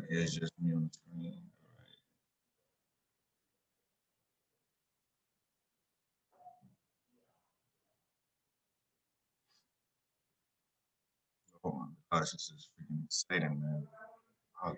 It's just me on the screen. All right. Oh my gosh, this is freaking exciting, man. Oh,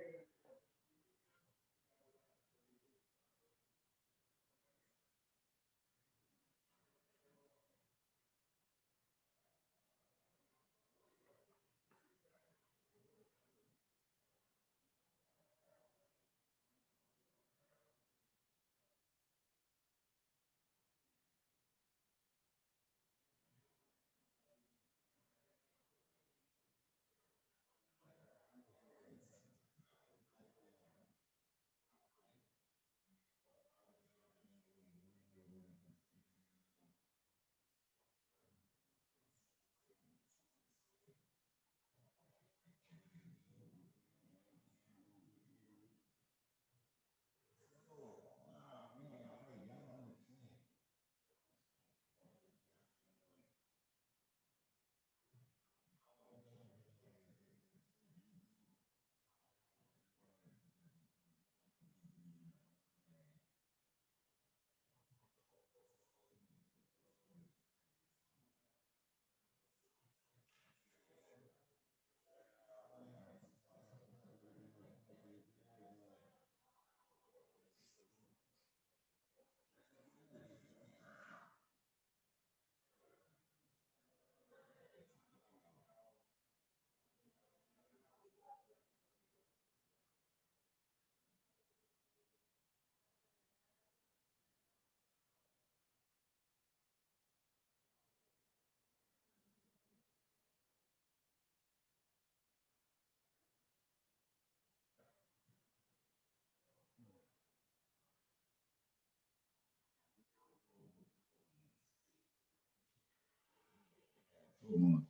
come on.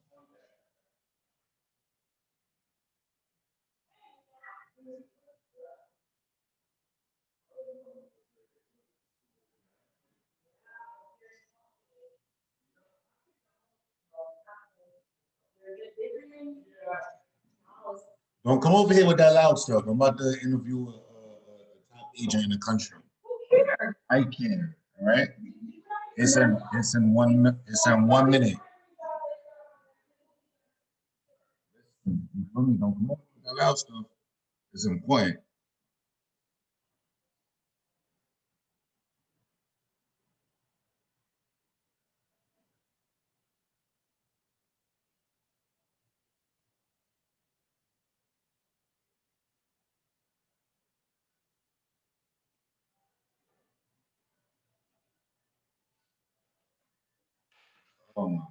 Don't come over here with that loud stuff. I'm about to interview a top agent in the country. I can. All right. It's in 1 minute. You feel me? Don't come over with that loud stuff. It's important. Um,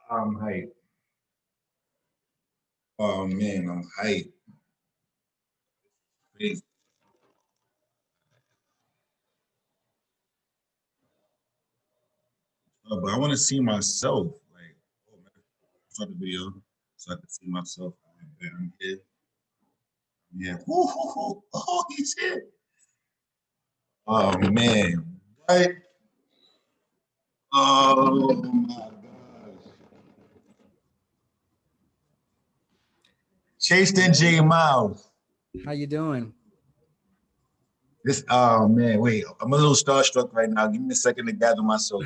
I'm hyped. Oh man, I'm hyped. Crazy. But I want to see myself. Like, oh man, start the video so I can see myself. I'm here. Yeah. Oh, he's here. Oh man. Right. Oh my gosh. Chastin J Miles. How you doing? This oh man, wait. I'm a little starstruck right now. Give me a second to gather myself.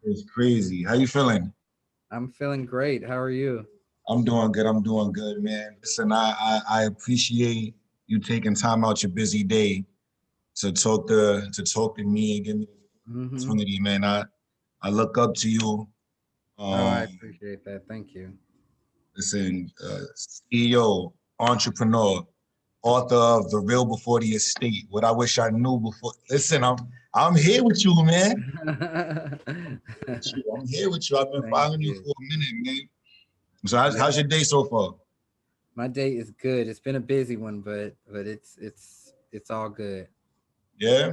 It's crazy. How you feeling? I'm feeling great. How are you? I'm doing good. I'm doing good, man. Listen, I appreciate you taking time out your busy day to talk to me and give me this Hmm. opportunity, man. I look up to you. Oh, I Um, appreciate that. Thank you. listen, CEO, entrepreneur, author of The Real Before the Estate. What I wish I knew before. Listen, I'm here with you, man. I'm here with you. I've been Thank following you you. for a minute, man. So how's Yeah, your day so far? my day is good. It's been a busy one, but it's all good. Yeah,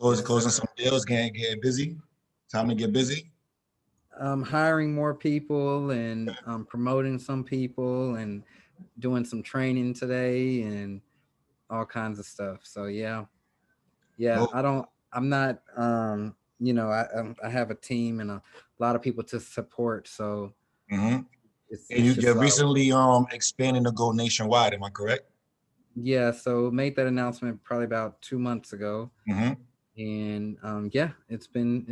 Yes, closing sir. some deals, getting busy. Time to get busy. Hiring more people and promoting some people and doing some training today and all kinds of stuff. So yeah, yeah. No. I don't. I'm not. I have a team and a lot of people to support. So Mm-hmm. And it's just you're a lot of work. recently expanding to go nationwide, am I correct? Yeah, so made that announcement probably about 2 months ago, Mm-hmm. and yeah, it's been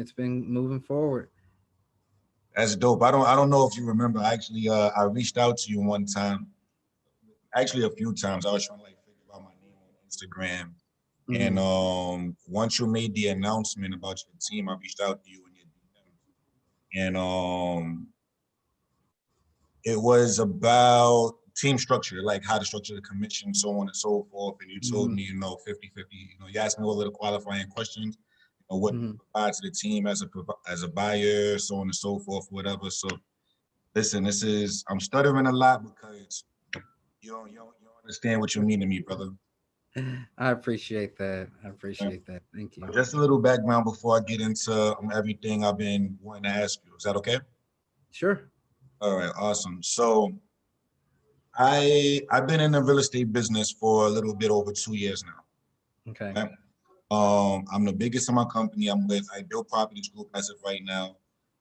moving forward. That's dope. I don't know if you remember. Actually, I reached out to you one time, actually a few times. I was trying to like figure out my name on Instagram. And Mm, once you made the announcement about your team, I reached out to you in your DMs. And it was about team structure, like how to structure the commission, so on and so forth. And you told mhm, me, 50-50, you asked me all of the qualifying questions, what you mhm. provide to the team as a buyer, so on and so forth, whatever. So listen, I'm stuttering a lot because you don't understand what you mean to me, brother. I appreciate that. I appreciate that. Thank you. Just a little background before I get into everything I've been wanting to ask you. Is that okay? Sure. All right, awesome. So I've been in the real estate business for a little bit over 2 years Okay. now. Right? I'm the biggest in my company. I'm with Ideal Properties Group as of right now.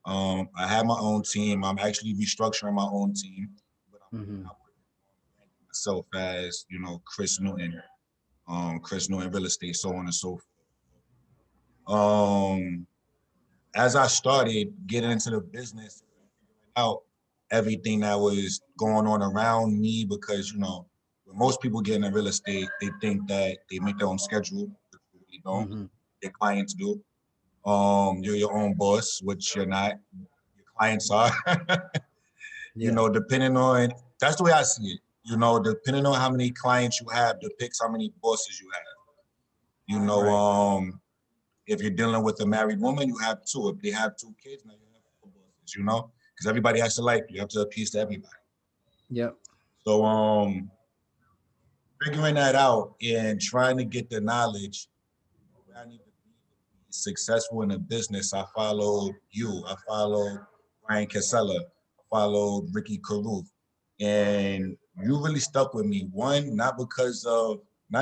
I have my own team. I'm actually restructuring my own team, but I'm Hmm. not working on myself as Chris Newton Real Estate, so on and so forth. As I started getting into the business, figuring out everything that was going on around me, because when most people get into real estate, they think that they make their own schedule, which you really don't. Hmm. Their clients do. You're your own boss, which you're not. Your clients are. Yeah. Depending on, that's the way I see it. Depending on how many clients you have, depicts how many bosses you have. You know, Right. if you're dealing with a married woman, you have two. If they have two kids, now you have four bosses, because everybody has to like you. You have to appease to everybody. Yep. So figuring that out and trying to get the knowledge where I need to be successful in a business, I followed you. I followed Ryan Casella. I followed Ricky Caruth. And you really stuck with me. One, not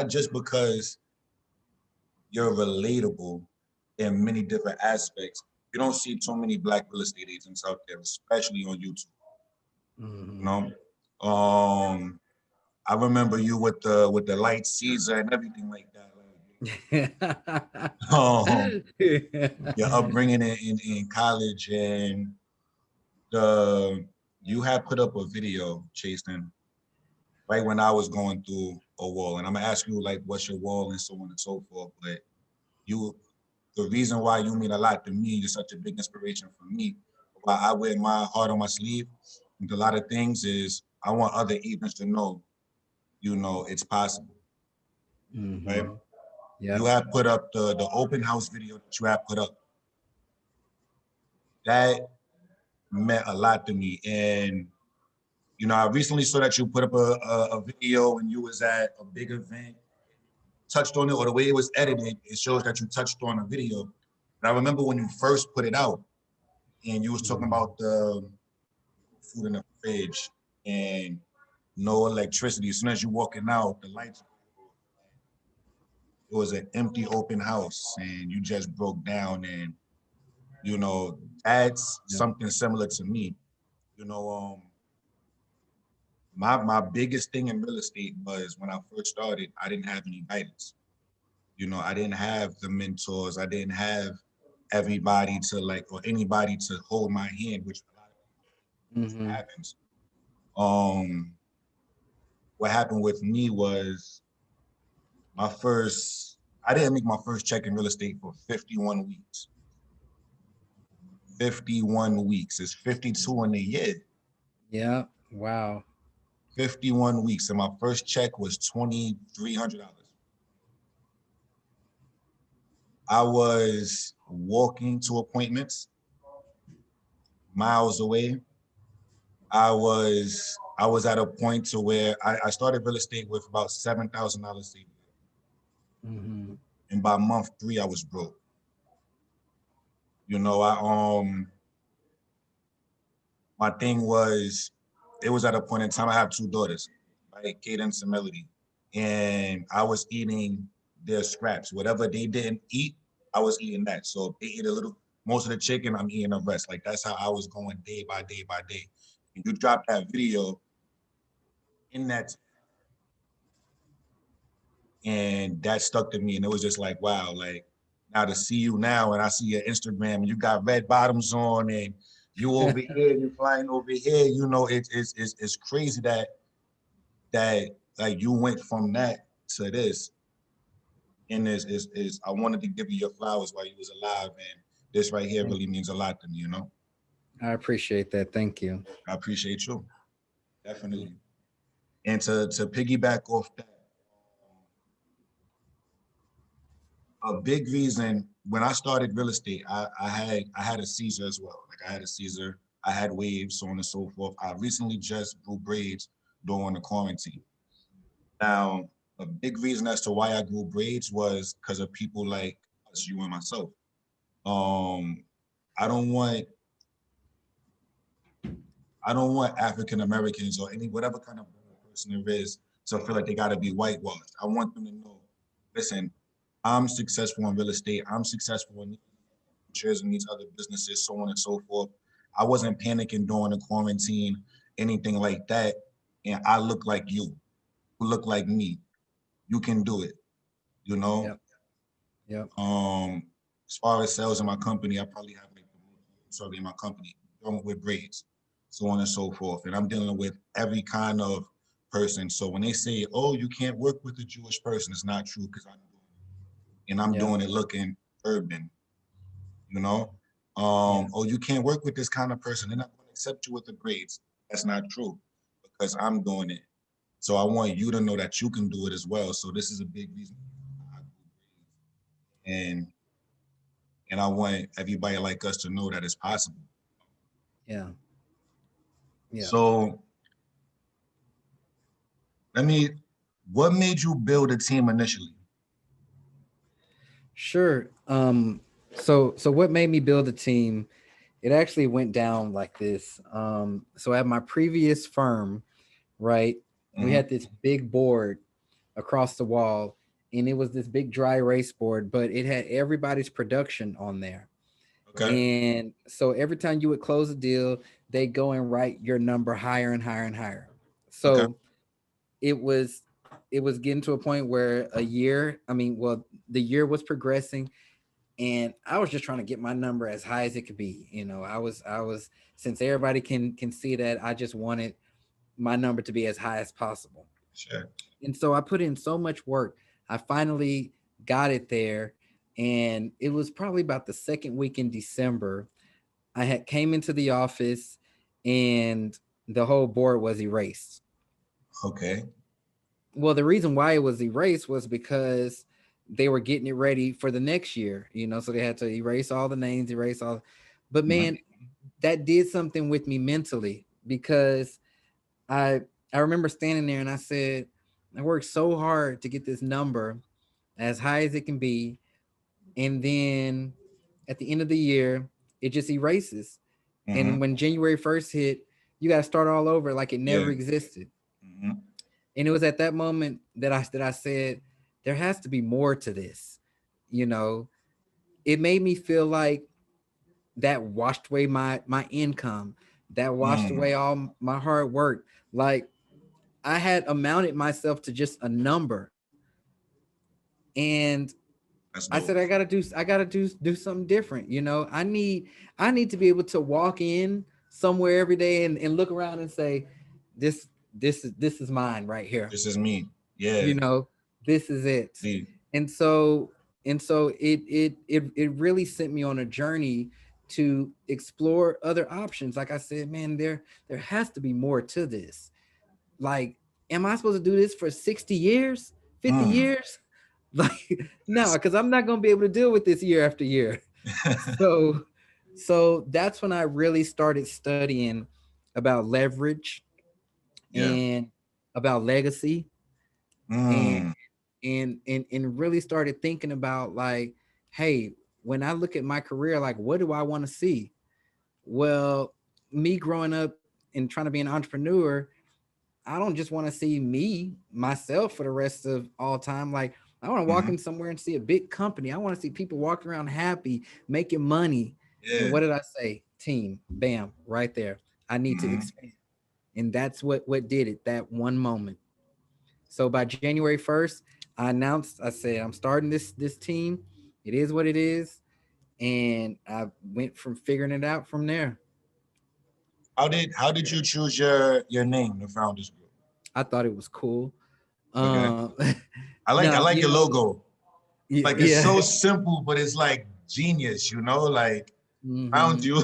just because you're relatable in many different aspects. You don't see too many Black real estate agents out there, especially on YouTube. You Hmm. know, um, I remember you with the light Caesar and everything like that. Your upbringing in college, and the you had put up a video, Chastin, right when I was going through a wall. And I'm gonna ask you like what's your wall and so on and so forth. But you the reason why you mean a lot to me, you're such a big inspiration for me. Why I wear my heart on my sleeve with a lot of things is I want other agents to know, it's possible, right? Hmm. You Yep. have put up the open house video that you have put up. That meant a lot to me. And I recently saw that you put up a video when you was at a big event, touched on it, or the way it was edited, it shows that you touched on a video. And I remember when you first put it out, and you was talking Hmm. about the food in the fridge and no electricity. As soon as you walking out, the lights. It was an empty open house, and you just broke down. And that's Yep. something similar to me. You know, my biggest thing in real estate was when I first started, I didn't have any guidance. I didn't have the mentors. I didn't have everybody to or anybody to hold my hand, which a lot of people Hmm. happens. Um, what happened with me was my first, I didn't make my first check in real estate for 51 weeks. 51 weeks. It's 52 in a year. Yep. Wow. 51 weeks. And my first check was $2,300. I was walking to appointments miles away. I was at a point to where I started real estate with about $7,000 saved. Hmm. And by month 3, I was broke. I my thing was, it was at a point in time, I have two daughters, right? Cadence and Melody. And I was eating their scraps. Whatever they didn't eat, I was eating that. So if they eat most of the chicken, I'm eating the rest. Like that's how I was going day by day by day. And you dropped that video in that, and that stuck to me. And it was just like, wow, like now to see you now, and I see your Instagram, and you got red bottoms on, and you over here, you flying over here. You know, it's crazy that like you went from that to this. And is I wanted to give you your flowers while you was alive, and this right here really means a lot to me. You know, I appreciate that. Thank you. I appreciate you definitely. And to piggyback off that, a big reason when I started real estate, I had a seizure as well. Like I had a seizure, I had waves, so on and so forth. I recently just grew braids during the quarantine. Now, a big reason as to why I grew braids was because of people like us, you and myself. Um, I don't want I don't want African Americans or any whatever kind of person there is to feel like they gotta be whitewashed. I want them to know, listen, I'm successful in real estate. I'm successful in shares in these other businesses, so on and so forth. I wasn't panicking during the quarantine, anything like that. And I look like you, who look like me. You can do it, you know? Yep. Yep. As far as sales in my company, I probably have like sorry in my company, dealing with braids, so on and so forth. And I'm dealing with every kind of person. So when they say, oh, you can't work with a Jewish person, it's not true because I'm doing it. And I'm Yep. doing it looking urban, you know? Yeah. Oh, you can't work with this kind of person. They're not going to accept you with the grades. That's not true because I'm doing it. So I want you to know that you can do it as well. So this is a big reason I do grades. And I want everybody like us to know that it's possible. Yeah. Yeah. So let me, what made you build a team initially? Sure. So what made me build a team? It actually went down like this. So at my previous firm, right, we Mm-hmm. had this big board across the wall, and it was this big dry erase board, but it had everybody's production on there. Okay. And so every time you would close a deal, they go and write your number higher and higher and higher. Okay. So it was it was getting to a point where the year was progressing, and I was just trying to get my number as high as it could be. I was since everybody can see that, I just wanted my number to be as high as possible. Sure. And so I put in so much work. I finally got it there, and it was probably about the second week in December. I had came into the office, and the whole board was erased. Okay. Well, the reason why it was erased was because they were getting it ready for the next year, so they had to erase all the names, erase all. But Mm-hmm. man, that did something with me mentally, because I I remember standing there and I said, I worked so hard to get this number as high as it can be, and then at the end of the year, it just erases. Mm-hmm. And when January 1st hit, you got to start all over like it Yeah. never existed. Mm-hmm. And it was at that moment that I said, there has to be more to this. You know, it made me feel like that washed away my income, that washed Mm. away all my hard work. Like, I had amounted myself to just a number, and That's I said, dope. I gotta do something different. I need to be able to walk in somewhere every day and look around and say, this is mine right here. This is me. Yeah. you know this is it. See. And so it really sent me on a journey to explore other options. Like I said, man, there has to be more to this. Like, am I supposed to do this for 60 years, 50 Mm. years? Like, no, That's because I'm not going to be able to deal with this year after year. So so that's when I really started studying about leverage, yeah. and about legacy, and Mm. and really started thinking about, like, hey, when I look at my career, like, what do I want to see? Well, me growing up and trying to be an entrepreneur, I don't just want to see me myself for the rest of all time. Like, I want to walk Mm-hmm. in somewhere and see a big company. I want to see people walking around happy, making money. And Yeah. what did I say? Team. Bam, right there. I need to Mm-hmm. expand. And that's what did it, that one moment. So by January 1st, I announced, I said, I'm starting this team. It is what it is. And I went from figuring it out from there. How did you choose your name, the Founders Group? I thought it was cool. Okay. Uh, I now, like your logo. yeah, Like it's yeah. so simple, but it's like genius, you know, like found Hmm. you.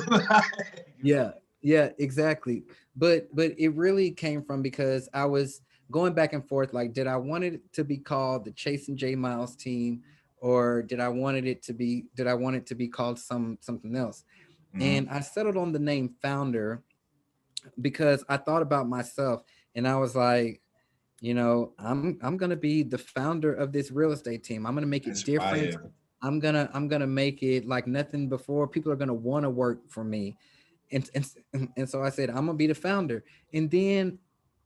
Yeah, yeah, exactly. But it really came from because I was going back and forth. Like, did I want it to be called the Chastin J Miles team, or did I want it to be called something else? Mhm. And I settled on the name Founder because I thought about myself and I was like, I'm gonna be the founder of this real estate team. I'm gonna make it That's different. fire. I'm gonna make it like nothing before. People are gonna want to work for me. And so I said, I'm gonna be the founder. And then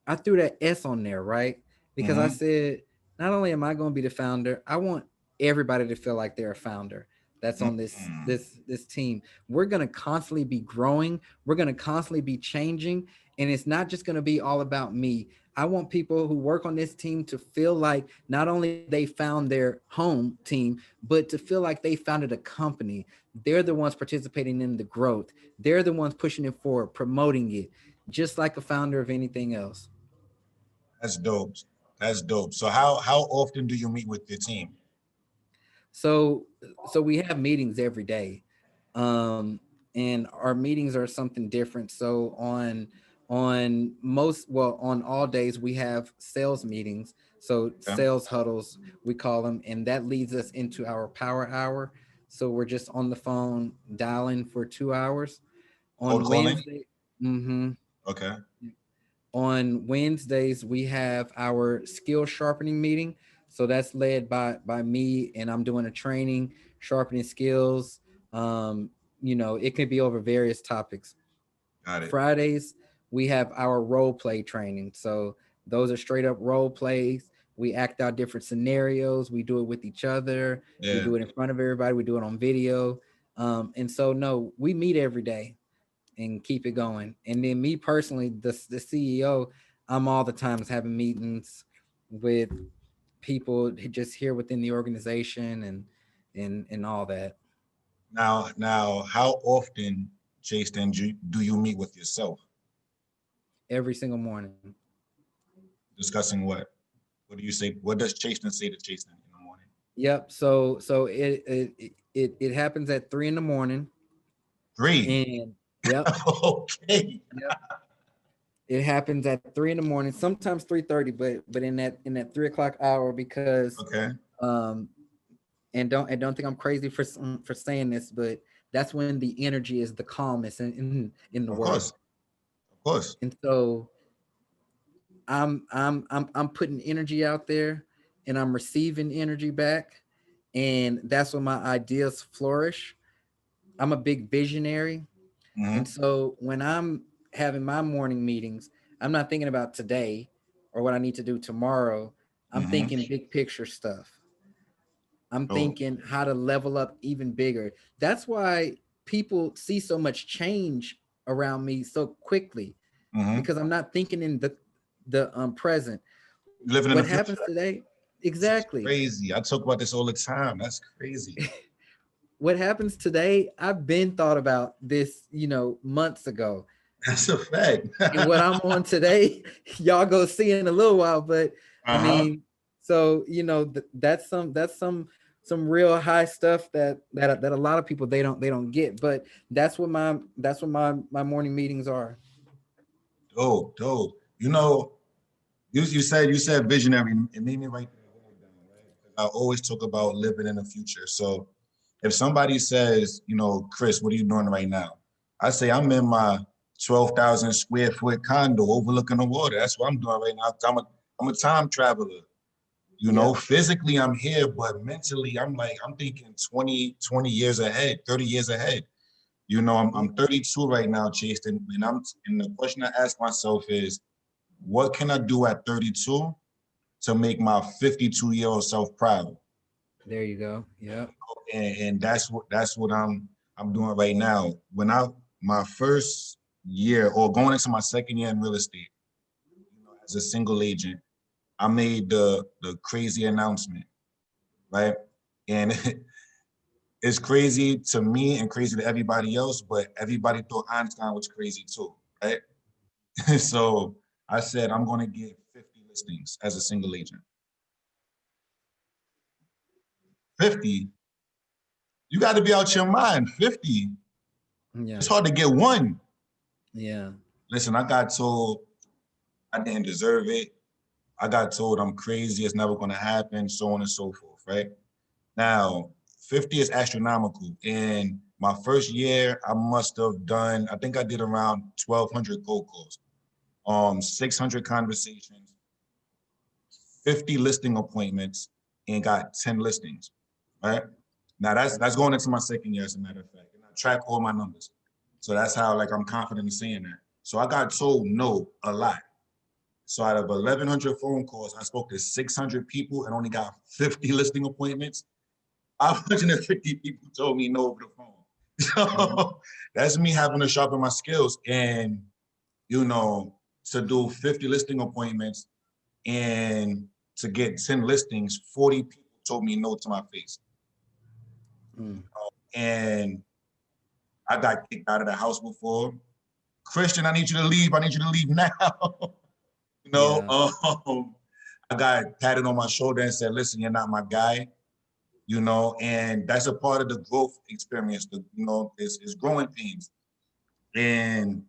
I threw that S on there, right? Because I Hmm. said, not only am I gonna be the founder, I want everybody to feel like they're a founder that's on this team. We're gonna constantly be growing, we're gonna constantly be changing, and it's not just gonna be all about me. I want people who work on this team to feel like not only they found their home team, but to feel like they founded a company. They're the ones participating in the growth. They're the ones pushing it forward, promoting it, just like a founder of anything else. That's dope. That's dope. So how often do you meet with your team? So so we have meetings every day. And our meetings are something different. So on all days we have sales meetings. So Okay. sales huddles we call them, and that leads us into our power hour. So we're just on the phone dialing for 2 hours. Cold On calling? Wednesday, mm-hmm, Okay. on Wednesdays we have our skill sharpening meeting. So that's led by me, and I'm doing a training sharpening skills. Um, it can be over various topics. Got it. Fridays we have our role play training. So those are straight up role plays. We act out different scenarios. We do it with each other. We Yeah. do it in front of everybody. We do it on video. And so no, we meet every day and keep it going. And then me personally, the CEO, I'm all the times having meetings with people just here within the organization and all that. Now, how often, Jason, do you meet with yourself? Every single morning. Discussing what? What do you say? What does Chasten say to Chasten in the morning? Yep. So it happens at 3 in the morning. Three. And yep, Okay. yep. It happens at 3 in the morning, sometimes 3:30, but in that 3 o'clock hour because Okay. um and don't think I'm crazy for saying this, but that's when the energy is the calmest in the Of world. course. Of course. And so I'm putting energy out there and I'm receiving energy back, and that's when my ideas flourish. I'm a big visionary, and Hmm. so when I'm having my morning meetings, I'm not thinking about today or what I need to do tomorrow. I'm Hmm. thinking big picture stuff. I'm Oh. thinking how to level up even bigger. That's why people see so much change around me so quickly, Hmm. because I'm not thinking in the present. Living in What the happens future. today? This is Exactly. crazy. I talk about this all the time. That's crazy. What happens today? I've been thought about this, months ago. That's a fact. And what I'm on today, y'all go see in a little while. But I Uh-huh. mean, so that's some real high stuff that a lot of people they don't get. But that's what my morning meetings are. Dope, dope. You said visionary. It made me write that word down, right? Because I always talk about living in the future. So if somebody says, Chris, what are you doing right now? I say I'm in my 12,000 square foot condo overlooking the water. That's what I'm doing right now. I'm a time traveler. Yep. Physically I'm here, but mentally I'm thinking 20 years ahead, 30 years ahead. I'm 32 right now, Chase, and the question I ask myself is, what can I do at 32 to make my 52-year-old self proud? There you go. Yep. And that's what I'm doing right now. When I my first year or going into my second year in real estate, as a single agent, I made the crazy announcement, right? And it's crazy to me and crazy to everybody else, but everybody thought Einstein was crazy too, right? So I said I'm going to get 50 listings as a single agent. 50? You got to be out your mind. 50? Yeah. It's hard to get one. Yeah. Listen, I got told I didn't deserve it. I got told I'm crazy. It's never going to happen, so on and so forth, right? Now, 50 is astronomical. In my first year, I must have done, I think I did around 1,200 cold calls, 600 conversations, 50 listing appointments, and got 10 listings, right? Now that's going into my second year, as a matter of fact. And I track all my numbers. So that's how like I'm confident in saying that. So I got told no a lot. So out of 1,100 phone calls, I spoke to 600 people and only got 50 listing appointments. 550 people told me no over the phone. Mhm. So that's me having to sharpen my skills and, you know, to do 50 listing appointments and to get 10 listings, 40 people told me no to my face. Mm. And I got kicked out of the house before. Christian, I need you to leave. I need you to leave now. you know, Yeah. I got patted on my shoulder and said, listen, you're not my guy. And that's a part of the growth experience. Is growing pains. And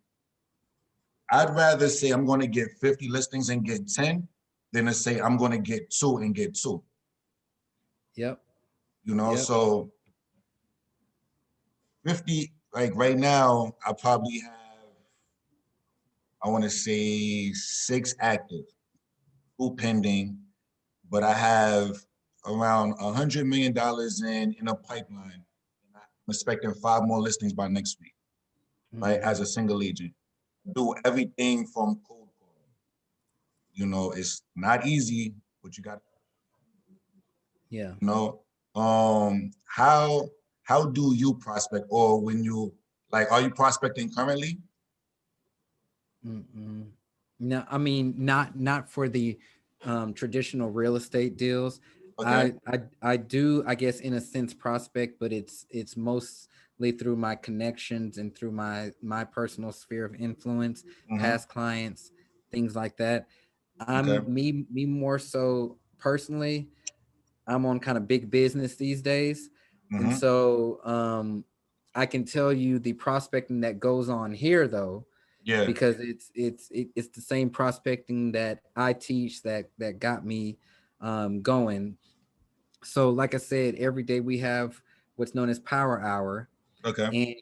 I'd rather say I'm going to get 50 listings and get 10 than to say I'm going to get two and get two. Yep. Yep. So 50, like right now, I probably have, I want to say 6 active, 2 pending, but I have around $100 million in a pipeline. And I'm expecting 5 more listings by next week, right? Mm-hmm. As a single agent. Do everything from cold calling. It's not easy, but you got, Yeah. you know, how do you prospect, or when you like, are you prospecting currently? Mm-mm. No, I mean not for the traditional real estate deals. Okay. I do, I guess, in a sense, prospect, but it's mostly through my connections and through my personal sphere of influence, Mm-hmm. past clients, things like that. Okay. Me more so personally. I'm on kind of big business these days, and Mm-hmm. so I can tell you the prospecting that goes on here though, Yeah. because it's the same prospecting that I teach that got me going. So like I said, every day we have what's known as power hour, Okay. and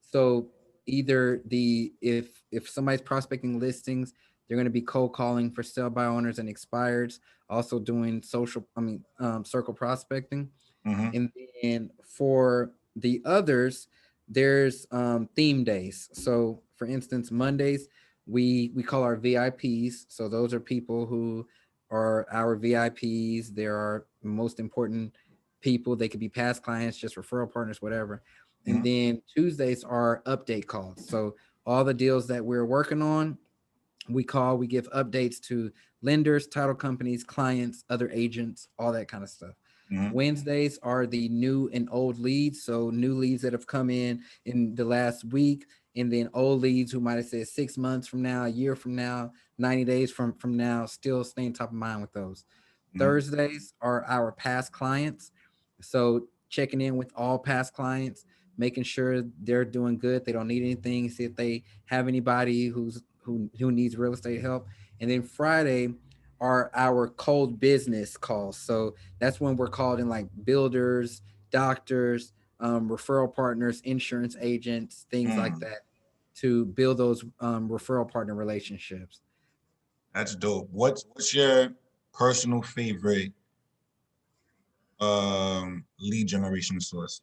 so either the if somebody's prospecting listings, they're going to be cold calling for sell by owners and expireds, also doing circle prospecting. Mm-hmm. And then for the others, there's theme days. So for instance, Mondays we call our VIPs. So those are people who are our VIPs. There are most important people. They could be past clients, just referral partners, whatever. And Mm-hmm. then Tuesdays are update calls. So all the deals that we're working on, we give updates to lenders, title companies, clients, other agents, all that kind of stuff. Mm-hmm. Wednesdays are the new and old leads. So new leads that have come in the last week, and then old leads who might have said 6 months from now, a year from now, 90 days from now, still staying top of mind with those. Mm-hmm. Thursdays are our past clients. So checking in with all past clients, making sure they're doing good, they don't need anything, see if they have anybody who needs real estate help. And then Friday are our cold business calls. So that's when we're called in like builders, doctors, referral partners, insurance agents, things like Mm. that, to build those referral partner relationships. That's dope. What's your personal favorite lead generation source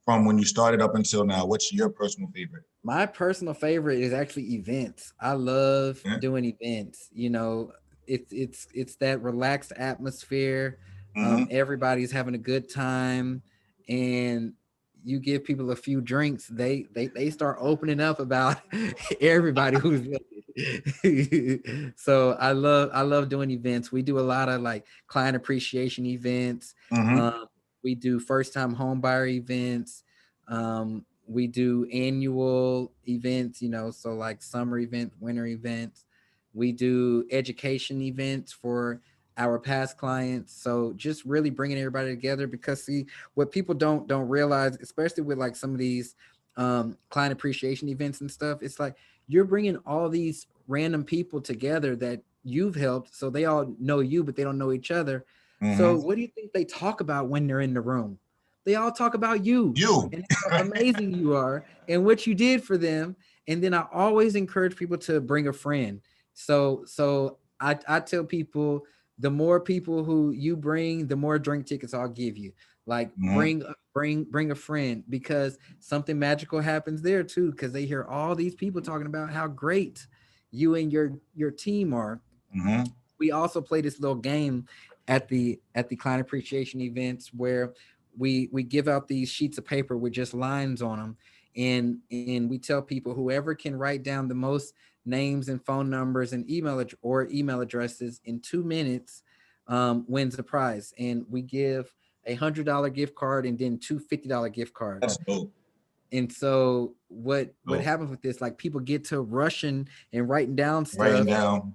from when you started up until now? What's your personal favorite? My personal favorite is actually events. I love Yeah. doing events. It's that relaxed atmosphere. Mm-hmm. Everybody's having a good time, and you give people a few drinks, they start opening up about everybody who's looking. So I love doing events. We do a lot of like client appreciation events. Mm-hmm. Um, we do first time home buyer events. We do annual events, so like summer events, winter events. We do education events for our past clients. So just really bringing everybody together, because see, what people don't realize, especially with like some of these client appreciation events and stuff, it's like you're bringing all these random people together that you've helped, so they all know you but they don't know each other. So Mm-hmm. what do you think they talk about when they're in the room? They all talk about you You. and how amazing you are and what you did for them. And then I always encourage people to bring a friend. So I tell people, the more people who you bring, the more drink tickets I'll give you. Like Mm-hmm. bring a friend, because something magical happens there too, because they hear all these people talking about how great you and your team are. Mm-hmm. We also play this little game at the client appreciation events where we give out these sheets of paper with just lines on them, and we tell people whoever can write down the most names and phone numbers and email addresses in 2 minutes wins the prize. And we give $100 gift card and then two $50 gift That's cards. dope. And so what Dope. happens with this, like people get to rushing and writing down Writing stuff, down.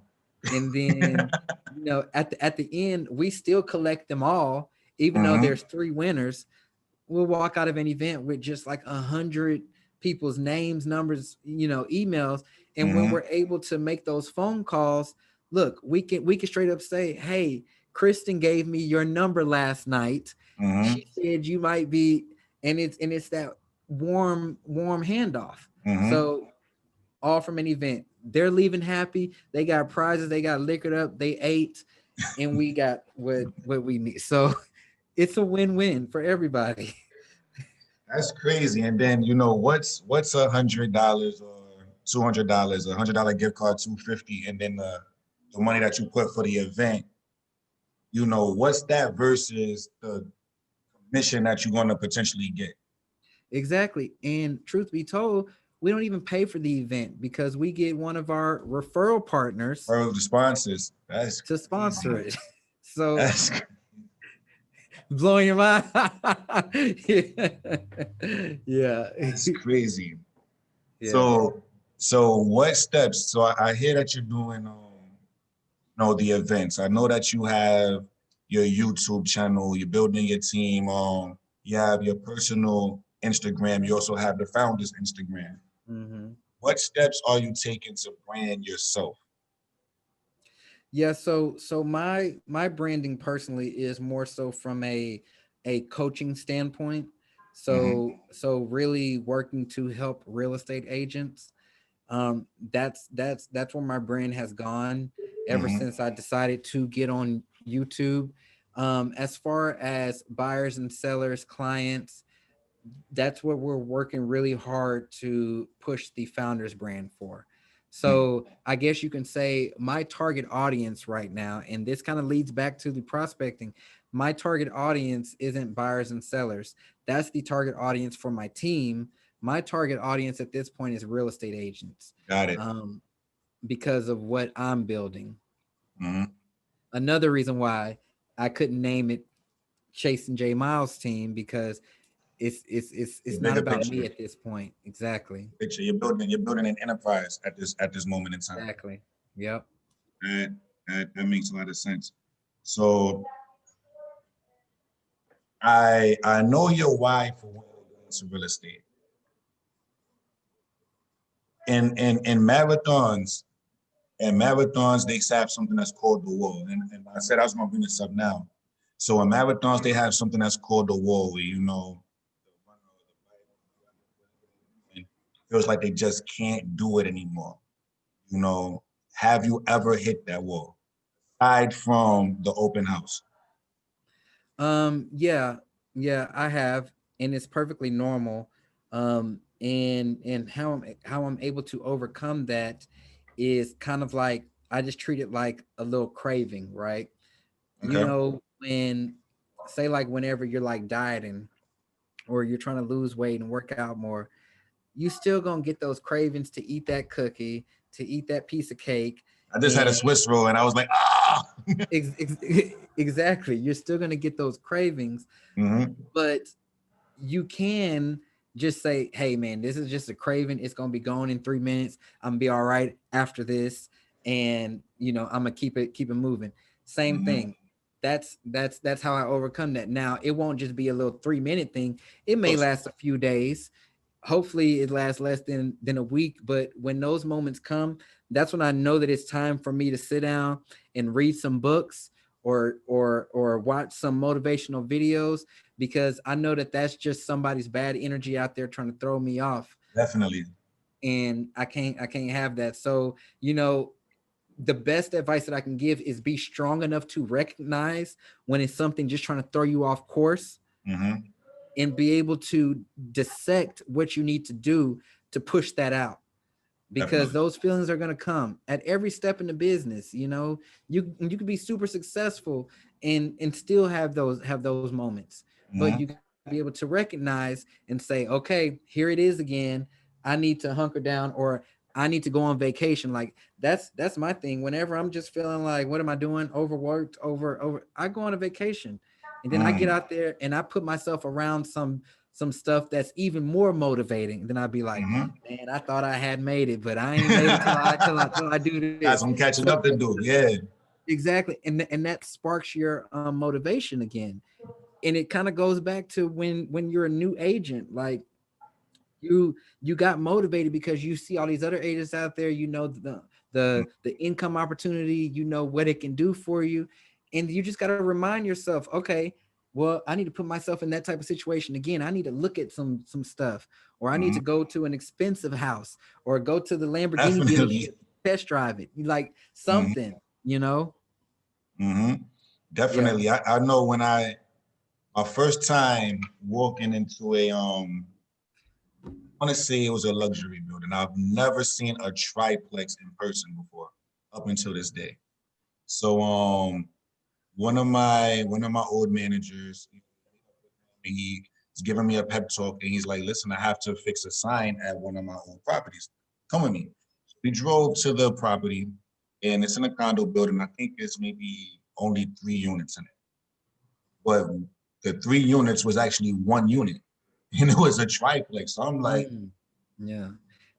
and then at the end we still collect them all, even though Mm-hmm. there's three winners. We'll walk out of an event with just like 100 people's names, numbers, emails. And when Mm-hmm. we're able to make those phone calls, look, we can straight up say, hey, Kristen gave me your number last night. Mm-hmm. She said you might be. And it's that warm handoff. Mm-hmm. So all from an event, they're leaving happy, they got prizes, they got liquored up, they ate, and we got what we need. So it's a win-win for everybody. That's crazy. And then what's $100 or $200, $100 gift card, 250, and then the money that you put for the event. What's that versus the commission that you're gonna potentially get? Exactly. And truth be told, we don't even pay for the event, because we get one of our referral partners Or the sponsors. That's to sponsor crazy. it. So That's blowing your mind. Yeah. Yeah. that's crazy. Yeah. So what steps? So I hear that you're doing the events. I know that you have your YouTube channel, you're building your team, you have your personal Instagram, you also have the founder's Instagram. Hmm. What steps are you taking to brand yourself? Yeah, so my branding personally is more so from a coaching standpoint. Mm-hmm. So really working to help real estate agents. That's where my brand has gone ever Mm-hmm. since I decided to get on YouTube. As far as buyers and sellers, clients, that's what we're working really hard to push the founders brand for. So I guess you can say my target audience right now, and this kind of leads back to the prospecting. My target audience isn't buyers and sellers. That's the target audience for my team. My target audience at this point is real estate agents, Got it. um, because of what I'm building. Mm-hmm. Another reason why I couldn't name it Chastin J Miles team, because The it's not bigger about picture. me at this point. Exactly. Picture. You're building an enterprise at this moment in time. Exactly. Yep. That makes a lot of sense. So I know your why for wanting to get into real estate. In marathons, they have something that's called the wall. And I said I was gonna bring this up now. So in marathons, they have something that's called the wall, where it feels like they just can't do it anymore. You know, have you ever hit that wall? Aside from the open house. Yeah, yeah, I have, and it's perfectly normal. And how I'm able to overcome that is kind of like I just treat it like a little craving, right? Okay. When say like whenever you're like dieting, or you're trying to lose weight and work out more, you still gonna get those cravings to eat that cookie, to eat that piece of cake. I just had a And Swiss roll and I was like, ah. exactly, you're still gonna get those cravings, Mm-hmm. but you can just say, hey man, this is just a craving. It's gonna be gone in 3 minutes. I'm gonna be all right after this. And I'm gonna keep it moving. Same Mm-hmm. thing. That's how I overcome that. Now it won't just be a little 3 minute thing. It Of may course. last a few days. Hopefully it lasts less than a week. But when those moments come, that's when I know that it's time for me to sit down and read some books, or watch some motivational videos, because I know that that's just somebody's bad energy out there trying to throw me off, Definitely. and I can't have that. So, the best advice that I can give is be strong enough to recognize when it's something just trying to throw you off course, Mm-hmm. and be able to dissect what you need to do to push that out, because Definitely. those feelings are going to come at every step in the business. You can be super successful and still have those moments, but Mm-hmm. you got to be able to recognize and say, okay, here it is again. I need to hunker down, or I need to go on vacation. Like, that's my thing. Whenever I'm just feeling like, what am I doing, overworked, over, I go on a vacation, and then I get Mm. out there and I put myself around some stuff that's even more motivating. Then I'd be like, Mm-hmm. man, I thought I had made it, but I ain't made it till I do this. Got some catching So up to do. Yeah. exactly, and that sparks your motivation again, and it kind of goes back to when you're a new agent. Like, you got motivated because you see all these other agents out there. The income opportunity. What it can do for you, and you just got to remind yourself, okay, well, I need to put myself in that type of situation again. I need to look at some stuff, or I need Mm-hmm. to go to an expensive house, or go to the Lamborghini Definitely. dealership, test drive it, like Mm-hmm. something, you know. Mm-hmm. Yeah. Definitely. I know when my first time walking into I want to say it was a luxury building. I've never seen a triplex in person before, up until this day. So one of my old managers, he's giving me a pep talk, and he's like, listen, I have to fix a sign at one of my old properties. Come with me. So we drove to the property, and it's in a condo building. I think it's maybe only 3 units in it. But the 3 units was actually one unit, and it was a triplex. So I'm like, Mm, yeah.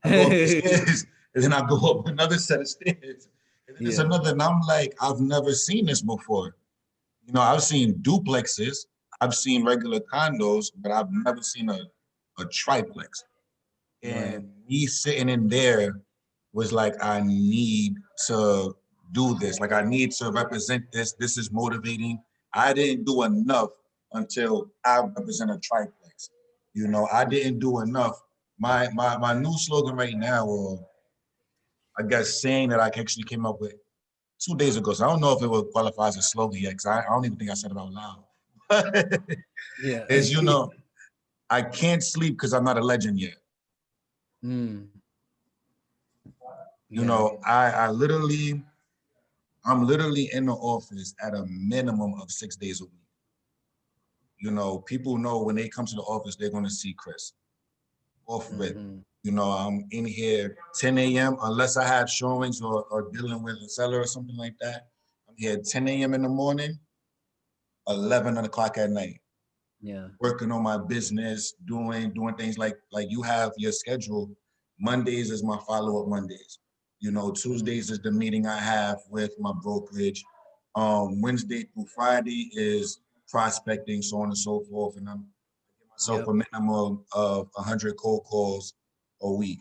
I go up the stairs, and then I go up another set of stairs, and then there's Yeah. another, and I'm like, I've never seen this before. I've seen duplexes, I've seen regular condos, but I've never seen a triplex. Right. And me sitting in there was like, I need to do this. Like, I need to represent this. This is motivating. I didn't do enough until I represent a triplex. I didn't do enough. My new slogan right now, or I guess saying that I actually came up with 2 days ago. So I don't know if it would qualify as a slogan yet, because I don't even think I said it out loud. Yeah. Is, I can't sleep because I'm not a legend yet. Mm, yeah. I'm literally in the office at a minimum of 6 days a week. People know when they come to the office, they're going to see Chris off rip. Hmm. I'm in here 10 a.m. unless I had showings or dealing with a seller or something like that. I'm here 10 a.m. in the morning, 11 o'clock at night, Yeah. working on my business, doing things like you have your schedule. Mondays is my follow-up Mondays. Mm, Tuesdays is the meeting I have with my brokerage. Wednesday through Friday is prospecting, so on and so forth. And I'm giving myself yep. a minimum of 100 cold calls a week.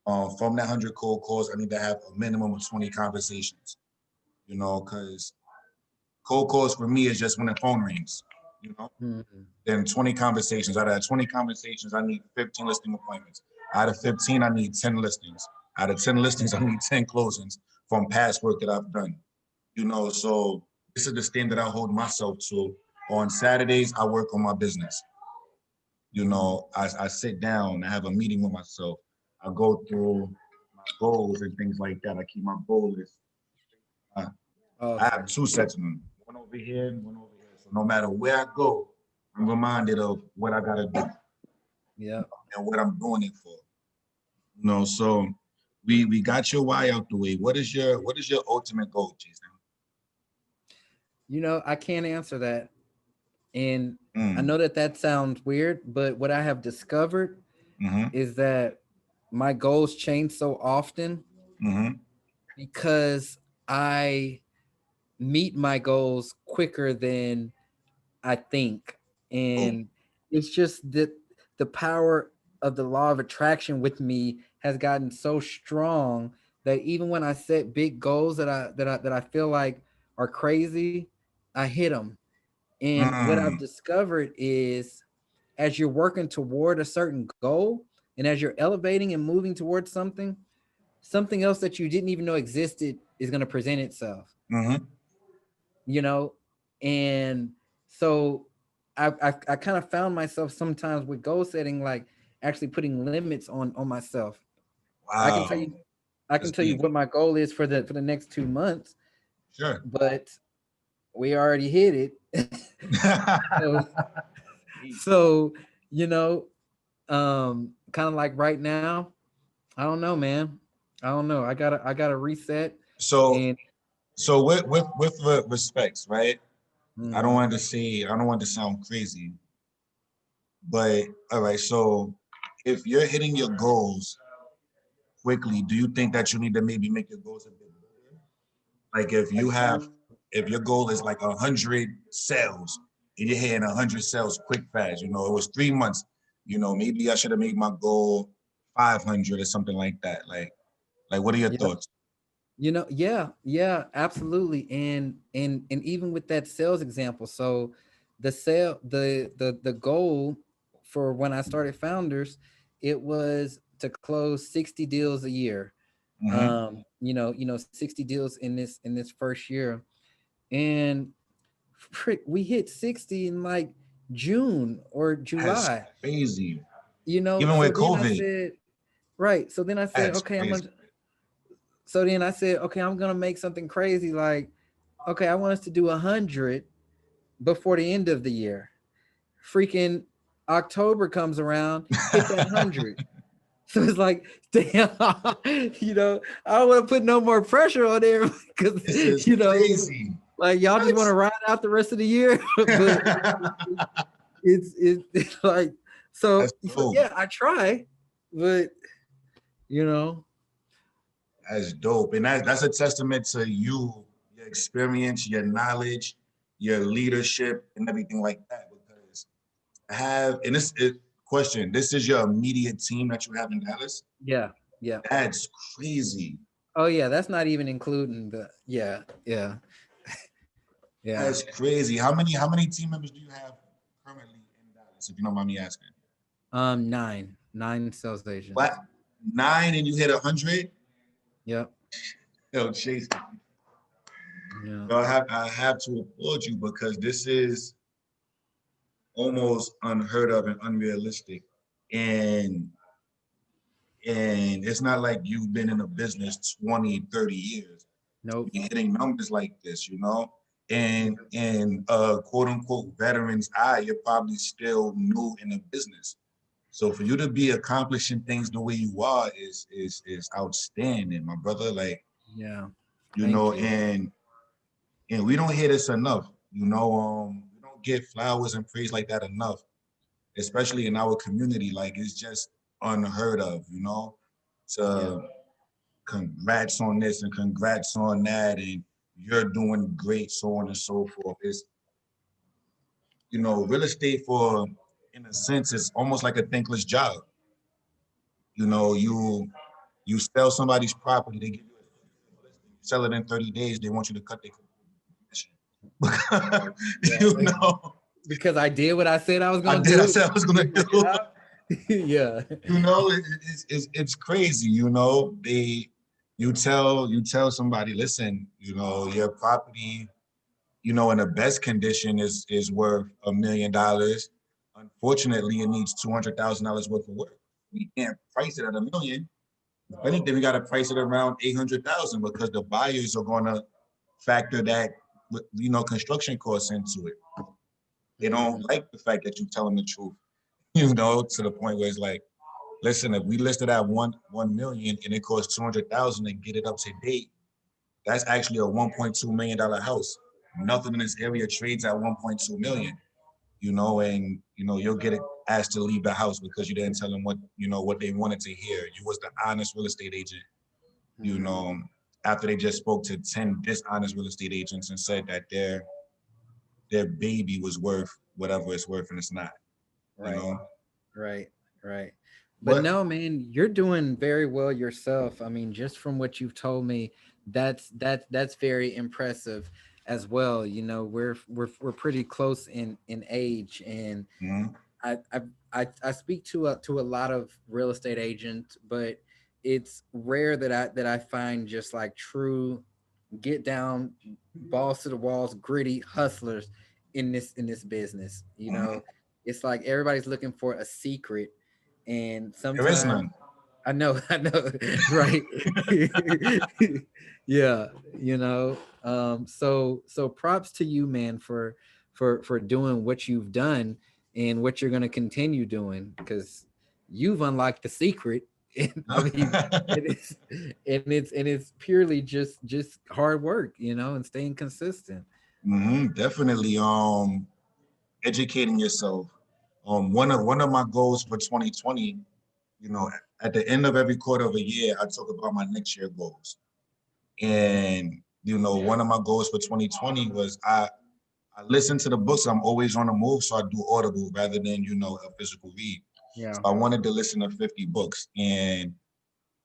From that 100 cold calls, I need to have a minimum of 20 conversations. Because cold calls for me is just when the phone rings. You know, Hmm. then 20 conversations. Out of that 20 conversations, I need 15 listing appointments. Out of 15, I need 10 listings. Out of 10 listings, I need 10 closings from past work that I've done. So this is the standard I hold myself to. On Saturdays, I work on my business. I sit down, I have a meeting with myself. I go through my goals and things like that. I keep my goal list. I, I have Awesome. two sets of them, one over here and one over here. So no matter where I go, I'm reminded of what I gotta do Yeah. and what I'm doing it for. You know, so we got your why out the way. What is your ultimate goal, Jason? You know, I can't answer that. And I Mm, know that that sounds weird, but what I have discovered mm-hmm, is that my goals change so often mm-hmm. because I meet my goals quicker than I think. Boom. And it's just that the power of the law of attraction with me has gotten so strong that even when I set big goals that I feel like are crazy, I hit them. And what I've Mm, discovered is as you're working toward a certain goal and as you're elevating and moving towards something, something else that you didn't even know existed is going to present itself, mm-hmm. you know? And so I kind of found myself sometimes with goal setting, like actually putting limits on myself. I can tell Wow. you, I can That's tell you deep. what my goal is for the next 2 months, Sure. but we already hit it. So, so, you know, kind of like right now, I don't know, man. I don't know. I gotta reset so and so with respects, right? mhm. I don't want to sound crazy, but all right. So if you're hitting your goals quickly, do you think that you need to maybe make your goals a bit bigger? Like if your goal is like 100 sales and you're hitting 100 sales quick fast, it was 3 months, maybe I should have made my goal 500 or something like that. Like what are your Yeah. thoughts? Yeah, yeah, absolutely. And even with that sales example, so the goal for when I started Founders, it was to close 60 deals a year. Mm-hmm. 60 deals in this first year. And we hit 60 in like June or That's July. crazy. Even So with then I COVID, said, right. So then I said, that's okay, crazy. I'm gonna make something crazy like, okay, I want us to do 100 before the end of the year. Freaking October comes around, hit that 100. So it's like, damn, I don't want to put no more pressure on there This is because, crazy. like y'all just What? want to ride out the rest of the year. But it's like, That's so dope. yeah, I try, but you know, That's dope. And that's a testament to you, your experience, your knowledge, your leadership, and everything like that. Because and question, this is your immediate team that you have in Dallas? yeah, yeah. That's crazy. Oh yeah, that's not even including the yeah, yeah. That's crazy. How many team members do you have currently in Dallas, if you don't mind me asking? Nine sales agents. What? 9 and you hit 100? Yep. Yo, Chase, Yeah. yo, I have to applaud you because this is almost unheard of and unrealistic. And and it's not like you've been in a business 20, 30 years to Nope. be hitting numbers like this. And quote unquote veterans eye, you're probably still new in the business. So for you to be accomplishing things the way you are is outstanding, my brother. Like, Yeah. you Thank know, you. and we don't hear this enough. We don't get flowers and praise like that enough, especially in our community. Like it's just unheard of. Yeah. To congrats on this and congrats on that, and you're doing great, so on and so forth. Real estate in a sense, is almost like a thankless job. You sell somebody's property, they give you you sell it in 30 days, they want you to cut their commission. Yeah. you know, Because I did what I said I was I gonna did, I do. said I was gonna Did my do. job. Yeah. It's crazy. You tell somebody, listen, your property, in the best condition is worth $1 million. Unfortunately, it needs $200,000 worth of work. We can't price it at $1 million. If anything, we got to price it around 800,000 because the buyers are going to factor that, construction costs into it. They don't like the fact that you tell them the truth, to the point where it's like, listen, if we listed at 1 million and it costs 200,000 to get it up to date, that's actually a $1.2 million house. Nothing in this area trades at 1.2 million, and you'll get asked to leave the house because you didn't tell them what they wanted to hear. You was the honest real estate agent, you know, after they just spoke to 10 dishonest real estate agents and said that their baby was worth whatever it's worth and it's not, you Right. know. Right. Right. But But no, man, you're doing very well yourself. I mean, just from what you've told me, that's very impressive as well. We're pretty close in age, and mhm, I I I speak to a lot of real estate agents, but it's rare that I find just like true get down, balls to the walls, gritty hustlers in this business. mhm. It's like everybody's looking for a secret, and There is sometimes none. I know, I know, right? Yeah, so props to you, man, for doing what you've done and what you're gonna continue doing, because you've unlocked the secret. And I mean, it is, and it's purely just hard work, and staying consistent. Definitely. Educating yourself. One of my goals for 2020, you know, at the end of every quarter of a year, I talk about my next year goals. And one of my goals for 2020 was I listen to the books. I'm always on the move, so I do Audible rather than a physical read. Yeah. So I wanted to listen to 50 books, and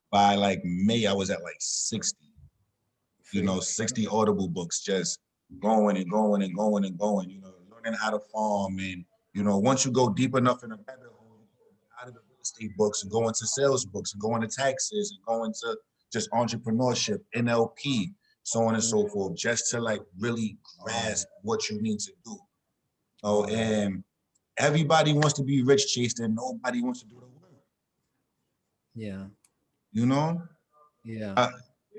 by like May, I was at like 60. See. 60 Audible books, just going and going and going and going. Learning how to farm, and once you go deep enough in the rabbit hole, you go out of the real estate books and go into sales books and go into taxes and go into just entrepreneurship, NLP, so on and Mm. so forth, just to like really Oh, grasp what you need to do. oh man. And everybody wants to be rich, chased, and nobody wants to do the work. Yeah. You know, Yeah. uh,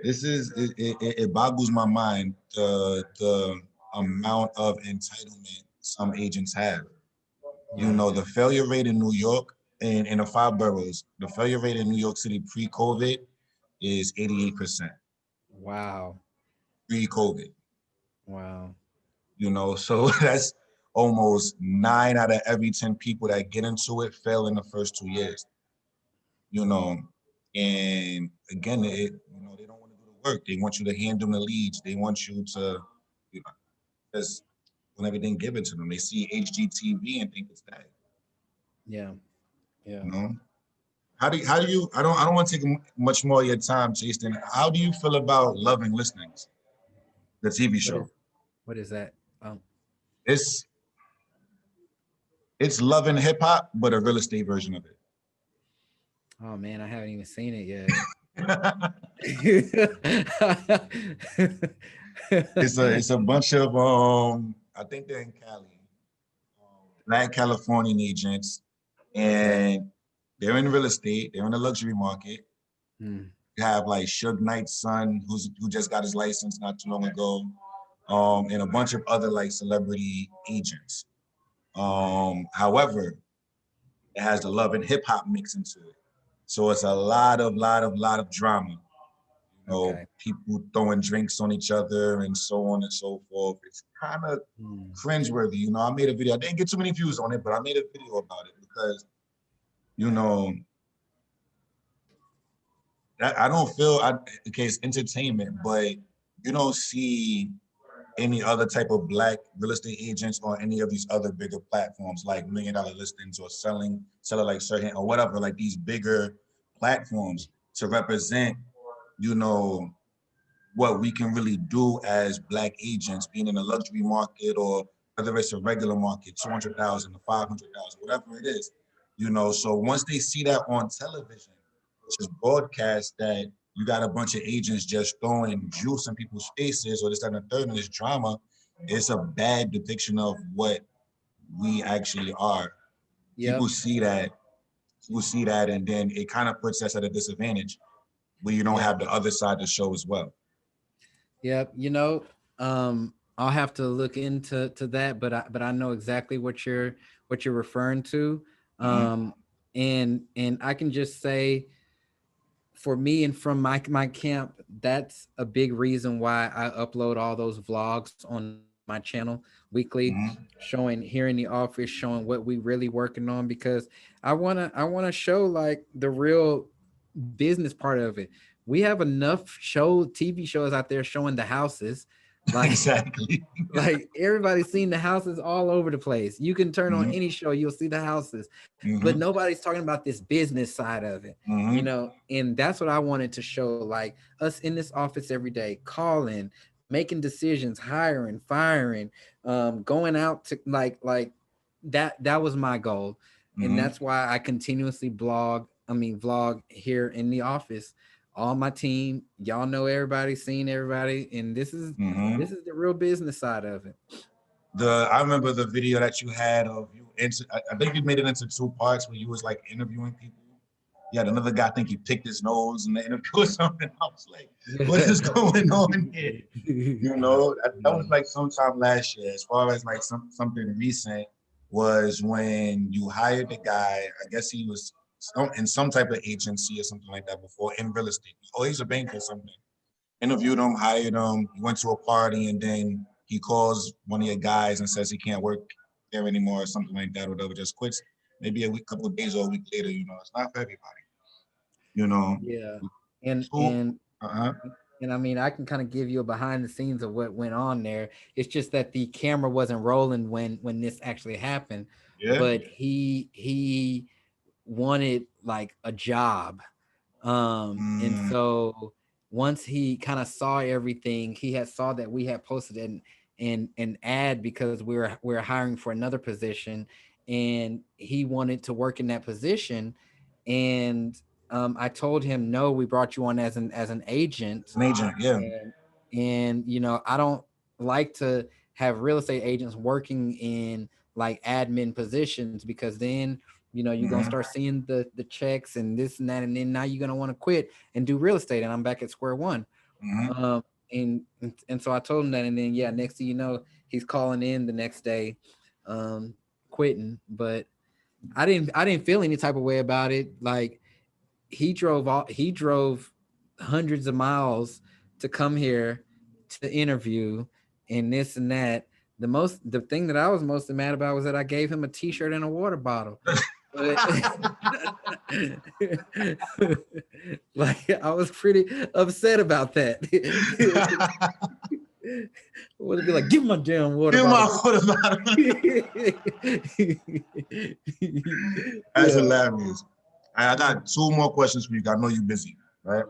it boggles my mind the amount of entitlement some agents have. Yeah. The failure rate in New York and in the five boroughs, the failure rate in New York City pre-COVID is 88%. Wow. Pre-COVID, Wow. so that's almost 9 out of every 10 people that get into it fail in the first 2 years. you know. And again, they don't want to do the work. They want you to hand them the leads. They want you to, you know, just want everything given to them. They see HGTV and think it's that. Yeah. Yeah. You know. How do you? I don't want to take much more of your time, Chaston. How do you feel about Loving Listenings, the TV What is show? what is that? Um. It's it's Loving Hip Hop, but a real estate version of Oh man, I haven't even seen it yet. it. It's a bunch of I think they're in Cali, Black Californian agents, Okay. and they're in real estate. They're in the luxury market. Hmm. You have like Suge Knight's son, who just got his license not too long ago, and a bunch of other like celebrity agents. However, it has the love and hip hop mix into it, so it's a lot of drama. Okay. People throwing drinks on each other and so on and so forth. It's kind of Hmm. cringeworthy. I made a video. I didn't get too many views on it, but I made a video about it because you know that I don't feel okay, it's entertainment, but you don't see any other type of black real estate agents on any of these other bigger platforms like $1 million listings or selling like certain or whatever, like these bigger platforms to represent, you know, what we can really do as black agents being in a luxury market or whether it's a regular market, 200,000 to 500,000, whatever it is, So once they see that on television, which is broadcast that you got a bunch of agents just throwing juice in people's faces or this, that, and the third, and this drama, it's a bad depiction of what we actually are. Yep. People see that, and then it kind of puts us at a disadvantage where you don't Yep. have the other side to show as well. Yep. I'll have to look into that, but I know exactly what you're referring to. Mm-hmm. Um, and I can just say, for me and from my camp, that's a big reason why I upload all those vlogs on my channel weekly, Mm-hmm. showing here in the office, showing what we really working on, because I wanna show like the real business part of it. We have enough TV shows out there showing the houses, like Exactly. like everybody's seen the houses all over the place. You can turn on Mm-hmm. any show, you'll see the houses, but Mm-hmm. nobody's talking about this business side of it, Mm-hmm. and that's what I wanted to show, like us in this office every day, calling, making decisions, hiring, firing, going out to that was my goal. And Mm-hmm. that's why I continuously vlog here in the office. All my team, y'all know everybody, seen everybody, and this is Mm-hmm. the real business side of it. I remember the video that you had of you. I think you made it into two parts where you was like interviewing people. You had another guy, I think he picked his nose in the interview or something. I was like, what is going on here? That was like sometime last year. As far as like something recent was when you hired the guy. I guess he was in some type of agency or something like that before in real estate. Oh, he's a banker or something. Interviewed him, hired him. He went to a party, and then he calls one of your guys and says he can't work there anymore or something like that, or whatever. Just quits. Maybe a week, couple of days or a week later. It's not for everybody. You know. Yeah, and So, and uh-huh. and I mean, I can kind of give you a behind the scenes of what went on there. It's just that the camera wasn't rolling when this actually happened, Yeah. but he wanted like a job. And Mm, so once he kind of saw everything, he had saw that we had posted an ad because we were hiring for another position, and he wanted to work in that position. And I told him, no, we brought you on as an agent, an agent. Yeah. and I don't like to have real estate agents working in like admin positions, because then you're gonna Mm-hmm. start seeing the checks and this and that, and then now you're gonna want to quit and do real estate, and I'm back at square one. Mm-hmm. Um and and so I told him that, and then yeah, next thing you know, he's calling in the next day, um quitting. But I didn't feel any type of way about it. Like, he drove hundreds of miles to come here to interview, and this and that. The thing that I was mostly mad about was that I gave him a t-shirt and a water bottle. But like, I was pretty upset about that. Would be like, give my damn water Give my bottle. foot about it. That's Yeah. hilarious. I got two more questions for you. I know you're busy, right?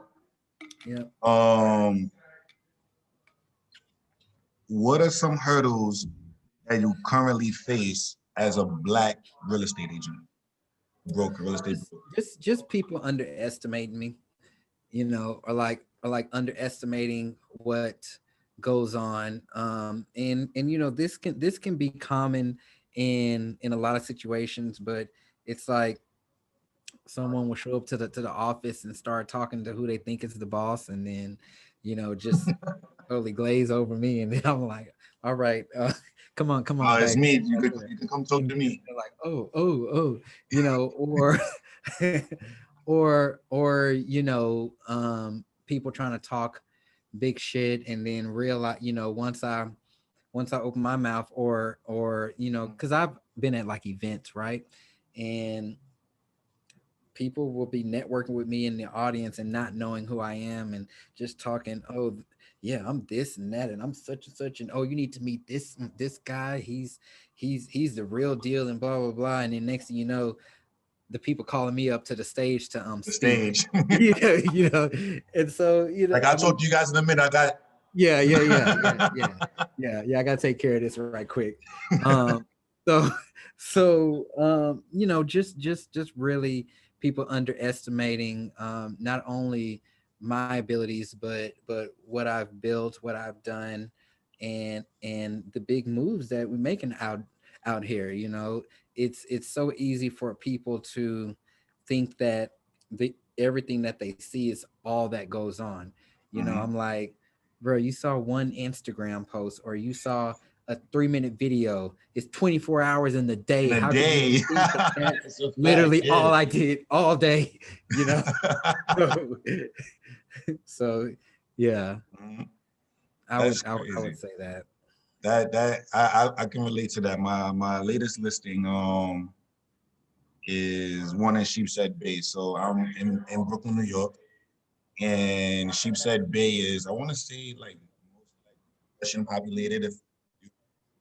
Yeah. Um, what are some hurdles that you currently face as a black real estate agent, broker, real estate Just broker? just people underestimating me, or like underestimating what goes on. And this can be common in a lot of situations, but it's like someone will show up to the office and start talking to who they think is the boss, and then just totally glaze over me, and then I'm like, all right, come on It's back me. back here. You can come talk And to then me. they're like, oh, or or people trying to talk big shit, and then realize, once I open my mouth, or because I've been at like events, right? And people will be networking with me in the audience and not knowing who I am, and just talking, oh yeah, I'm this and that, and I'm such and such, and oh, you need to meet this guy. He's the real deal, and blah blah blah. And then next thing you know, the people calling me up to the stage to The speak. stage. And so Like I I'll mean, talk to you guys in a minute. I got. yeah, I gotta take care of this right quick. So just really people underestimating, not only my abilities, but what I've built, what I've done, and the big moves that we're making out here. It's so easy for people to think that everything that they see is all that goes on. Mhm. I'm like, bro, you saw one Instagram post or you saw a 3-minute video. It's 24 hours in the day. In a How could you day. think that that's It's a fact, literally yeah. all I did all day? You know? So, so yeah, Mhm. I would That's I would crazy. say that. I can relate to that. My latest listing is one in Sheepshead Bay. So I'm in Brooklyn, New York, and Sheepshead Bay is, I want to say, like most like Russian populated, if you're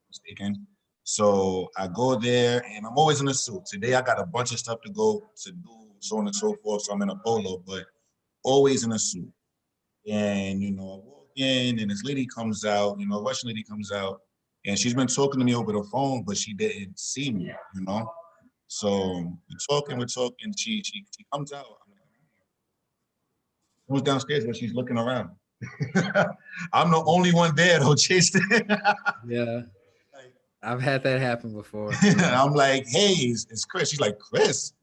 mistaken. So I go there and I'm always in a suit. Today I got a bunch of stuff to go to do, so on and so forth. So I'm in a polo, but always in a suit. And I walk in and this lady comes out, a Russian lady comes out, and she's been talking to me over the phone, but she didn't see me. So we're talking. She comes out. I'm like, who's downstairs? But she's looking around. I'm the only one there though, chasing. Yeah, I've had that happen before. Yeah. I'm like, hey, it's Chris. She's like, Chris.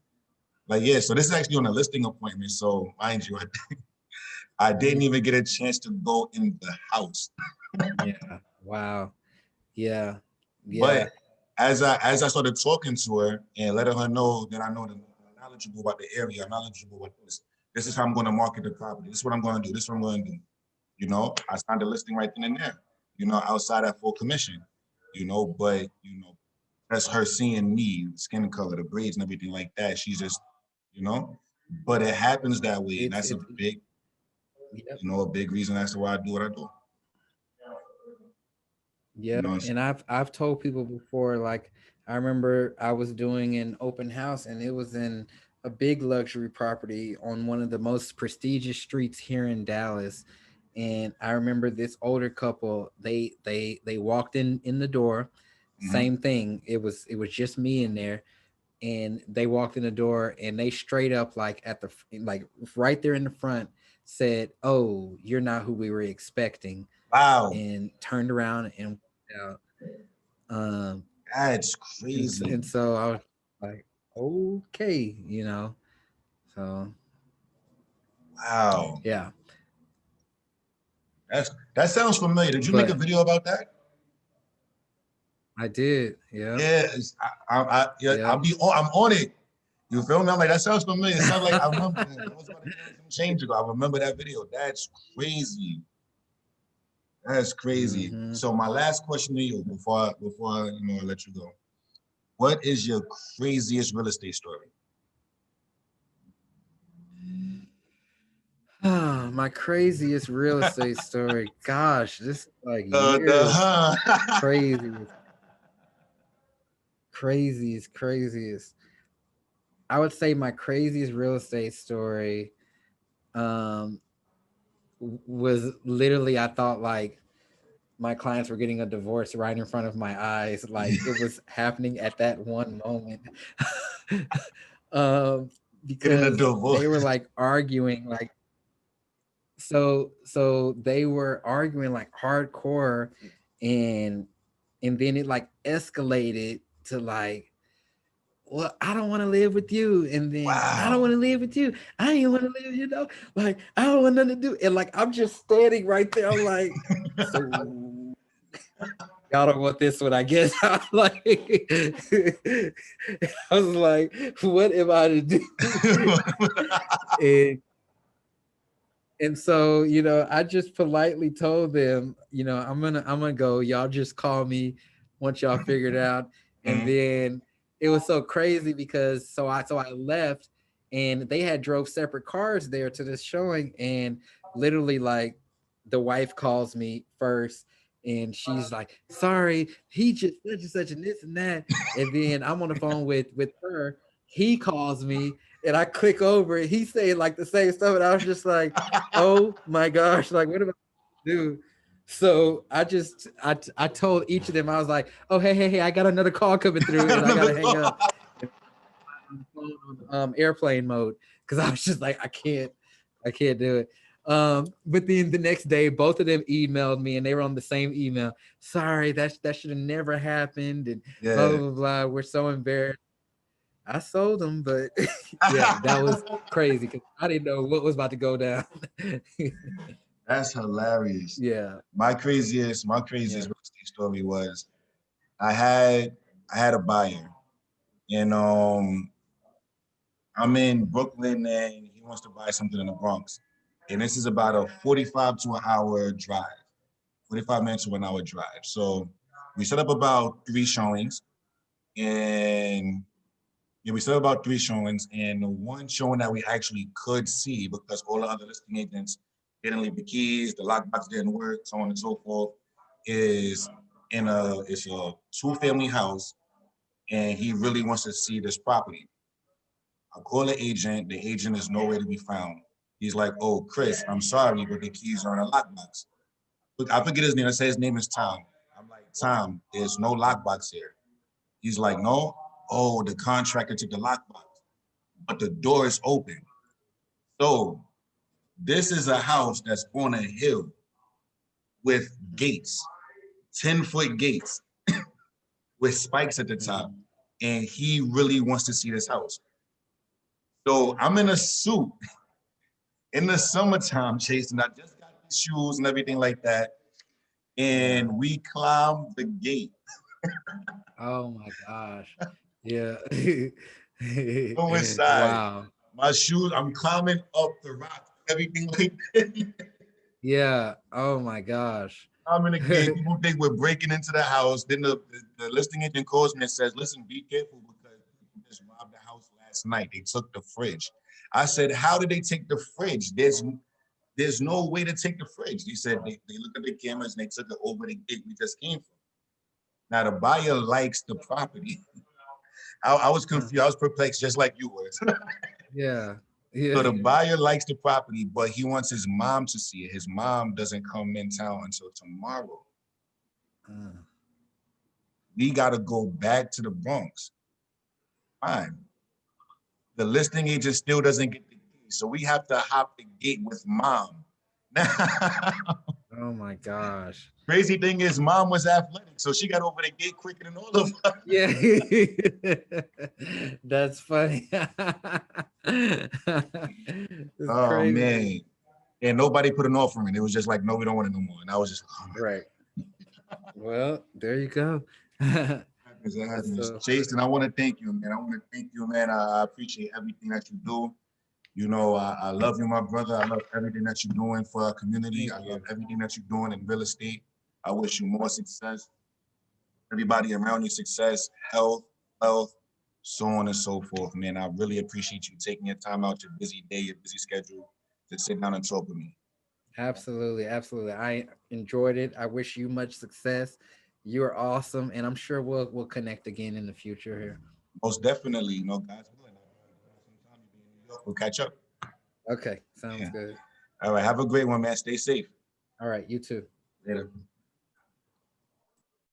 Like, yeah. So this is actually on a listing appointment. So mind you, I didn't even get a chance to go in the house. Yeah. Wow. Yeah. But Yeah. as I started talking to her and letting her know that I know that I'm knowledgeable about the area, I'm knowledgeable about this. This is how I'm going to market the property. This is what I'm going to do. This is what I'm going to do. I signed a listing right then and there. Outside at full commission. But that's her seeing me, the skin color, the braids, and everything like that. She's just, you know. But it happens that way, and that's a It's big, yep. a big reason as to why I do what I do. You Yep. know, And I've told people before, like I remember I was doing an open house and it was in a big luxury property on one of the most prestigious streets here in Dallas. And I remember this older couple, they walked in the door, mm-hmm. same thing. It was just me in there. And they walked in the door and they straight up like at the like right there in the front said, "Oh, you're not who we were expecting," Wow, and turned around and walked out. Um, that's and crazy. and so I was like, okay, you know. So Wow, yeah, that sounds familiar. Did you make a but video about that? I did. Yeah, Yeah, yeah, yeah, I'm on it. You feel me? I'm like, that sounds familiar. It sounds like I remember it was about a year and some change ago. I remember that video. That's crazy. That's crazy. hmm. So my last question to you before I let you go. What is your craziest real estate story? My craziest real estate story. Gosh, this is like The years. huh. Craziest, craziest. I would say my craziest real estate story um was literally I thought like my clients were getting a divorce right in front of my eyes. Like it was happening at that one moment. um Getting a because they were divorce. like arguing like so they were arguing like hardcore and then it like escalated to like, well, I don't want to live with you. And then I don't want Wow. to live with you. I ain't want to live, like I don't want nothing to do. And like I'm just standing right there. I'm like, so y'all don't want this one, I guess. I'm like, I was like, what am I to do? and so, I just politely told them, I'm gonna go. Y'all just call me once y'all figured it out. And Mhm. then it was so crazy because so I left and they had drove separate cars there to this showing. And literally like the wife calls me first and she's like, sorry, he just such and such and this and that. And then I'm on the phone with her. He calls me and I click over it. He's saying like the same stuff. And I was just like, oh my gosh, like what am I do? So I told each of them, I was like, oh hey, I got another call coming through and I gotta hang up. And on the phone on airplane mode because I was just like, I can't do it. But then the next day, both of them emailed me and they were on the same email. Sorry, that should have never happened, and blah Yeah. blah blah. We're so embarrassed. I sold them, but yeah, that was crazy because I didn't know what was about to go down. That's hilarious. Yeah. My craziest Yeah. real estate story was I had I had a buyer, and I'm in Brooklyn, and he wants to buy something in the Bronx, and this is about a 45 to an hour drive, 45 minutes to an hour drive. So we set up about three showings, and yeah, we set up about three showings, and the one showing that we actually could see because all the other listing agents didn't leave the keys, the lockbox didn't work, so on and so forth, is it's a two-family house, and he really wants to see this property. I call the agent is nowhere to be found. He's like, "Oh, Chris, I'm sorry, but the keys are in a lockbox." Look, I forget his name. I say his name is Tom. I'm like, "Tom, there's no lockbox here." He's like, "No." Oh, the contractor took the lockbox, but the door is open. So this is a house that's on a hill with gates, 10-foot gates with spikes at the top. Mhm. And he really wants to see this house. So I'm in a suit in the summertime, chasing. I just got the shoes and everything like that. Yeah. And we climbed the gate. Oh my gosh. Yeah. Go inside. Wow. My shoes, I'm climbing up the rock, everything like that. Yeah. Oh my gosh. I'm in the gate. People think we're breaking into the house. Then the listing agent calls me and says, "Listen, be careful because people just robbed the house last night. They took the fridge." I said, "How did they take the fridge? There's no way to take the fridge." He said they looked at the cameras and they took it over the gate we just came from. Now the buyer likes the property. I was Huh. confused. I was perplexed, just like you were. Yeah. So Yeah. the buyer likes the property, but he wants his mom to see it. His mom doesn't come in town until tomorrow. Uh, We got to go back to the Bronx. Fine. The listing agent still doesn't get the key. So we have to hop the gate with mom. oh my gosh. Crazy thing is, mom was athletic. So she got over the gate quicker than all of us. Yeah. That's funny. It's Oh, crazy. man. And nobody put an offer in. It was just like, no, we don't want it no more. And I was just, oh my Right. Well, there you go. goodness, that That's happens. so funny. Jason, I want to thank you, man. I want to thank you, man. I appreciate everything that you do. You know, I love you, my brother. I love everything that you're doing for our community. Thank I love you. everything that you're doing in real estate. I wish you more success. Everybody around you success, health, wealth, so on and so forth, man. I really appreciate you taking your time out your busy day, your busy schedule to sit down and talk with me. Absolutely, absolutely. I enjoyed it. I wish you much success. You're awesome, and I'm sure we'll connect again in the future here. Most definitely, you know, God's willing. Sometime you'll be in New York. We'll catch up. Okay, sounds Yeah. good. All right. Have a great one, man. Stay safe. All right, you too. Later.